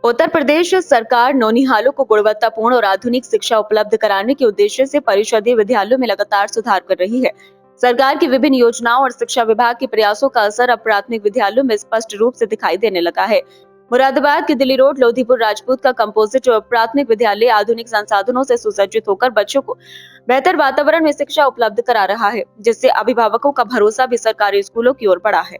उत्तर प्रदेश सरकार नौनिहालों को गुणवत्तापूर्ण और आधुनिक शिक्षा उपलब्ध कराने के उद्देश्य से परिषदीय विद्यालयों में लगातार सुधार कर रही है। सरकार की विभिन्न योजनाओं और शिक्षा विभाग के प्रयासों का असर अब प्राथमिक विद्यालयों में स्पष्ट रूप से दिखाई देने लगा है। मुरादाबाद के दिल्ली रोड लोधीपुर राजपूत का कंपोजिट प्राथमिक विद्यालय आधुनिक संसाधनों से सुसज्जित होकर बच्चों को बेहतर वातावरण में शिक्षा उपलब्ध करा रहा है, जिससे अभिभावकों का भरोसा भी सरकारी स्कूलों की ओर बढ़ा है।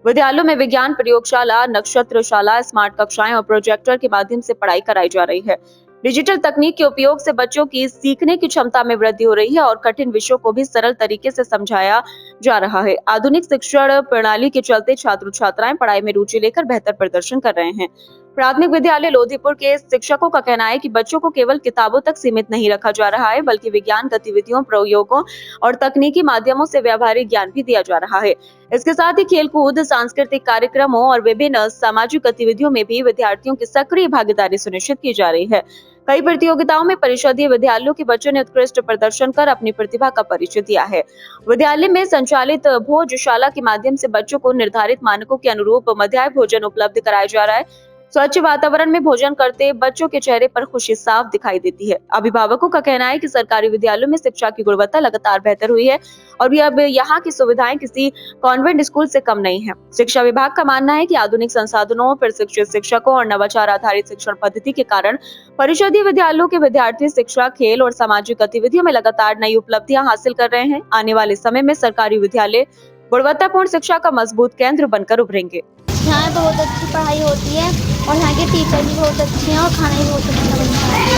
विद्यालयों में विज्ञान प्रयोगशाला, नक्षत्रशाला, स्मार्ट कक्षाएं और प्रोजेक्टर के माध्यम से पढ़ाई कराई जा रही है। डिजिटल तकनीक के उपयोग से बच्चों की सीखने की क्षमता में वृद्धि हो रही है और कठिन विषयों को भी सरल तरीके से समझाया जा रहा है। आधुनिक शिक्षण प्रणाली के चलते छात्र छात्राएं पढ़ाई में रुचि लेकर बेहतर प्रदर्शन कर रहे हैं। प्राथमिक विद्यालय लोधीपुर के शिक्षकों का कहना है कि बच्चों को केवल किताबों तक सीमित नहीं रखा जा रहा है, बल्कि विज्ञान गतिविधियों, प्रयोगों और तकनीकी माध्यमों से व्यावहारिक ज्ञान भी दिया जा रहा है। इसके साथ ही खेलकूद, सांस्कृतिक कार्यक्रमों और विभिन्न सामाजिक गतिविधियों में भी विद्यार्थियों की सक्रिय भागीदारी सुनिश्चित की जा रही है। कई प्रतियोगिताओं में परिषदीय विद्यालयों के बच्चों ने उत्कृष्ट प्रदर्शन कर अपनी प्रतिभा का परिचय दिया है। विद्यालय में संचालित भोजशाला के माध्यम से बच्चों को निर्धारित मानकों के अनुरूप मध्याह्न भोजन उपलब्ध कराया जा रहा है। स्वच्छ वातावरण में भोजन करते बच्चों के चेहरे पर खुशी साफ दिखाई देती है। अभिभावकों का कहना है कि सरकारी विद्यालयों में शिक्षा की गुणवत्ता लगातार बेहतर हुई है और अब यहाँ की सुविधाएं किसी कॉन्वेंट स्कूल से कम नहीं है। शिक्षा विभाग का मानना है कि आधुनिक संसाधनों, प्रशिक्षित शिक्षकों और नवाचार आधारित शिक्षण पद्धति के कारण परिषदीय विद्यालयों के विद्यार्थी शिक्षा, खेल और सामाजिक गतिविधियों में लगातार नई उपलब्धियां हासिल कर रहे हैं। आने वाले समय में सरकारी विद्यालय गुणवत्तापूर्ण शिक्षा का मजबूत केंद्र बनकर उभरेंगे। यहाँ बहुत अच्छी पढ़ाई होती है और यहाँ के टीचर भी बहुत अच्छे हैं और खाना भी बहुत अच्छा बनता है।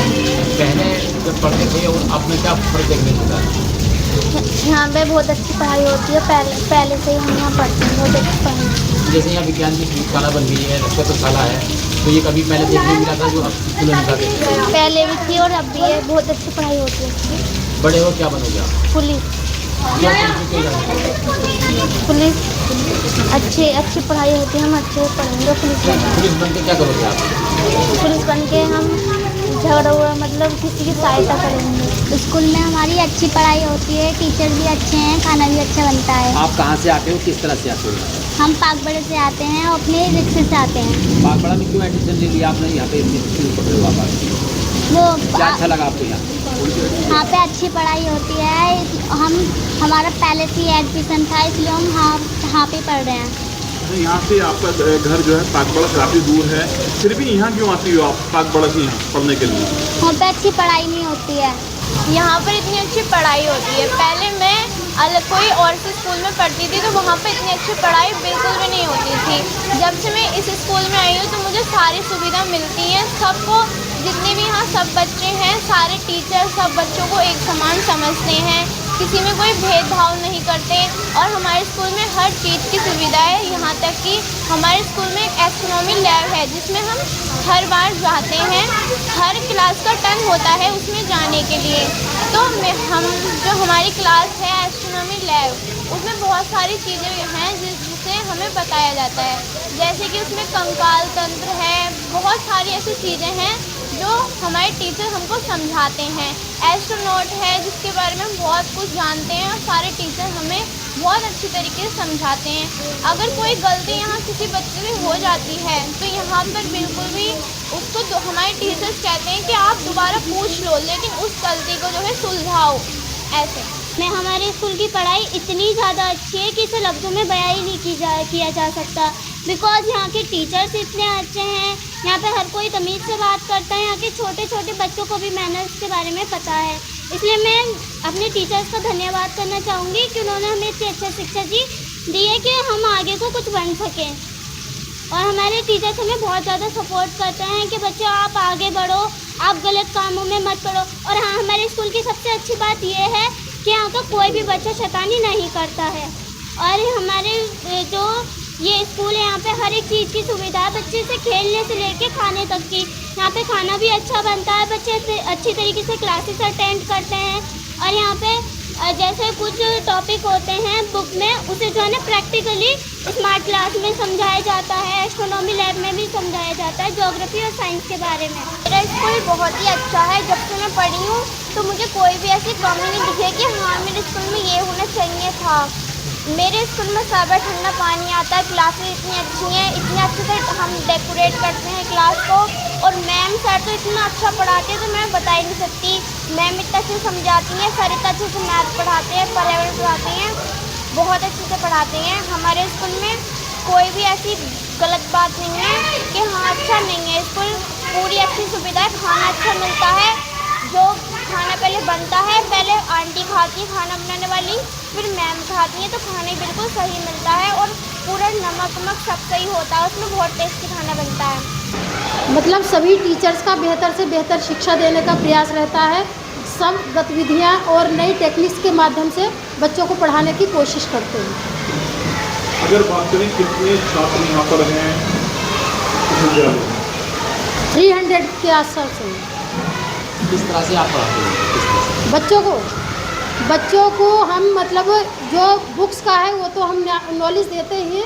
पहले जब पढ़ते थे और अब में क्या फर्क देखने को मिला? यहाँ पे बहुत अच्छी पढ़ाई होती है। पहले से ही हम यहाँ पढ़ते हैं, बहुत अच्छी पढ़ाई। जैसे यहाँ विज्ञान की प्रयोगशाला बन गई है, नक्षत्रशाला है, तो ये कभी पहले देखने मिला था जो अब स्कूलों में जाते थे? पहले भी थी और अब भी है। बहुत अच्छी पढ़ाई होती है। बड़े हो क्या बनोगे आप? पुलिस। क्या पुलिस अच्छी पढ़ाई होती है, हम अच्छे पढ़ेंगे। पुलिस बन के क्या करोगे आप? पुलिस बन के हम झगड़ा हुआ मतलब किसी की सहायता करेंगे। स्कूल में हमारी अच्छी पढ़ाई होती है, टीचर भी अच्छे हैं, खाना भी अच्छा बनता है। आप कहाँ से आते हो, किस तरह से आते हो? हम पाकबड़े से आते हैं और अपने रिक्शे से आते हैं। पाकबड़ा में क्यों एडमिशन ले लिया आपने? यहाँ पे स्कूल पढ़ रहे हो आप? वो क्या अच्छा लगा आपको यहाँ? यहाँ पे अच्छी पढ़ाई होती है। हमारा पहले से ही एडमिशन था, इसलिए हम यहाँ पे पढ़ रहे हैं। तो यहाँ से आपका घर जो है पाकबड़ा काफ़ी दूर है, फिर भी यहाँ क्यों आती हो आप पाकबड़ा से यहाँ पढ़ने के लिए? यहाँ पे अच्छी पढ़ाई नहीं होती है। यहाँ पर इतनी अच्छी पढ़ाई होती है। पहले मैं अलग कोई और से स्कूल में पढ़ती थी तो वहाँ पे इतनी अच्छी पढ़ाई बिल्कुल भी नहीं होती थी। जब से मैं इस स्कूल में आई हूँ तो मुझे सारी सुविधा मिलती है। सबको, जितने भी यहाँ सब बच्चे हैं, सारे टीचर सब बच्चों को एक समान समझते हैं, किसी में कोई भेदभाव नहीं करते। और हमारे स्कूल में हर चीज़ की सुविधा है। यहाँ तक कि हमारे स्कूल में एक एस्ट्रोनॉमी लैब है जिसमें हम हर बार जाते हैं। हर क्लास का टर्न होता है उसमें जाने के लिए। तो हम जो हमारी क्लास है एस्ट्रोनॉमी लैब, उसमें बहुत सारी चीज़ें हैं जिससे हमें बताया जाता है। जैसे कि उसमें कंकाल तंत्र है, बहुत सारी ऐसी चीज़ें हैं जो हमारे टीचर हमको समझाते हैं। एस्ट्रोनॉट है जिसके बारे में हम बहुत कुछ जानते हैं और सारे टीचर हमें बहुत अच्छी तरीके से समझाते हैं। अगर कोई गलती यहाँ किसी बच्चे से हो जाती है तो यहाँ पर बिल्कुल भी उसको हमारे टीचर्स कहते हैं कि आप दोबारा पूछ लो, लेकिन उस गलती को जो है सुलझाओ। ऐसे मैं हमारे स्कूल की पढ़ाई इतनी ज़्यादा अच्छी है कि इसे लफ्ज़ों में बयां ही नहीं किया जा सकता। बिकॉज यहाँ के टीचर्स इतने अच्छे हैं, यहाँ पे हर कोई तमीज़ से बात करता है। यहाँ के छोटे छोटे बच्चों को भी मैनर्स के बारे में पता है। इसलिए मैं अपने टीचर्स का धन्यवाद करना चाहूँगी कि उन्होंने हमें इतनी अच्छी शिक्षा दी है कि हम आगे को कुछ बन सकें। और हमारे टीचर्स हमें बहुत ज़्यादा सपोर्ट करते हैं कि बच्चों आप आगे बढ़ो, आप गलत कामों में मत पड़ो। और हाँ, हमारे स्कूल की सबसे अच्छी बात यह है कि यहाँ का कोई भी बच्चा शैतानी नहीं करता है। और हमारे जो ये स्कूल है, यहाँ पे हर एक चीज़ की सुविधा है, बच्चे से खेलने से लेके खाने तक की। यहाँ पे खाना भी अच्छा बनता है, बच्चे अच्छी तरीके से क्लासेस अटेंड करते हैं। और यहाँ पे जैसे कुछ टॉपिक होते हैं बुक में, उसे जो है ना प्रैक्टिकली स्मार्ट क्लास में समझाया जाता है। एस्ट्रोनॉमी लैब में भी समझाया जाता है ज्योग्राफी और साइंस के बारे में। मेरा स्कूल बहुत ही अच्छा है। जब से मैं पढ़ी हूँ तो मुझे कोई भी ऐसी कमी नहीं दिखी है कि हाँ मेरे स्कूल में ये होना चाहिए था। मेरे स्कूल में सर्वर ठंडा पानी आता है, क्लासेस इतनी अच्छी हैं, इतने अच्छे से हम डेकोरेट करते हैं क्लास को, और मैम सर तो इतना अच्छा पढ़ाते हैं तो मैं बता ही नहीं सकती। मैम इतना अच्छे से समझाती हैं, सर इतना अच्छे से मैथ पढ़ाते हैं, पर्यावरण पढ़ाते हैं, बहुत अच्छे से पढ़ाते हैं। हमारे स्कूल में कोई भी ऐसी गलत बात नहीं है कि हाँ अच्छा नहीं है स्कूल, पूरी अच्छी सुविधा है, खाना अच्छा मिलता है। जो खाना पहले बनता है, पहले आंटी खाती है खाना बनाने वाली, फिर मैम खाती हैं, तो खाना बिल्कुल सही मिलता है और पूरा नमक वमक सब सही होता है, उसमें बहुत टेस्टी खाना बनता है। मतलब सभी टीचर्स का बेहतर से बेहतर शिक्षा देने का प्रयास रहता है। सब गतिविधियाँ और नई टेक्निक्स के माध्यम से बच्चों को पढ़ाने की कोशिश करते हैं। अगर बात करें कितने छात्र यहाँ पर हैं इस विद्यालय में? 300 के आसपास है। किस तरह से आप पढ़ाते हैं, किस तरह से? बच्चों को हम मतलब जो बुक्स का है वो तो हम नॉलेज देते ही हैं,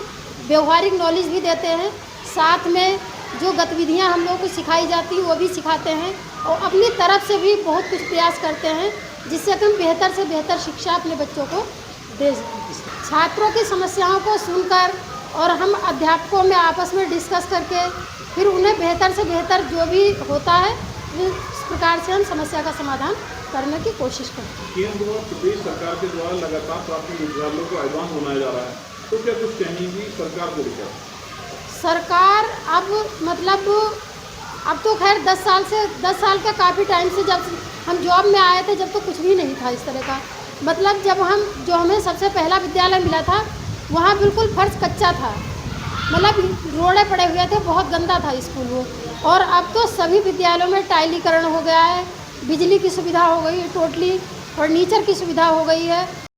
व्यवहारिक नॉलेज भी देते हैं, साथ में जो गतिविधियां हम लोगों को सिखाई जाती हैं वो भी सिखाते हैं, और अपनी तरफ से भी बहुत कुछ प्रयास करते हैं जिससे कि हम बेहतर से बेहतर शिक्षा अपने बच्चों को दे सकें। छात्रों की समस्याओं को सुनकर और हम अध्यापकों में आपस में डिस्कस करके फिर उन्हें बेहतर से बेहतर जो भी होता है इस प्रकार से हम समस्या का समाधान करने की कोशिश करते हैं। केंद्र और प्रदेश सरकार के द्वारा लगातार प्राथमिक विद्यालयों को एडवांस बनाया जा रहा है, तो क्या कुछ कहेंगी सरकार को लेकर? सरकार अब मतलब अब तो खैर 10 साल का काफ़ी टाइम से, जब हम जॉब में आए थे जब तो कुछ भी नहीं था इस तरह का। मतलब जब हमें सबसे पहला विद्यालय मिला था वहाँ बिल्कुल फर्श कच्चा था, मतलब रोड़े पड़े हुए थे, बहुत गंदा था स्कूल वो। और अब तो सभी विद्यालयों में टाइलीकरण हो गया है, बिजली की सुविधा हो गई है टोटली, फर्नीचर की सुविधा हो गई है।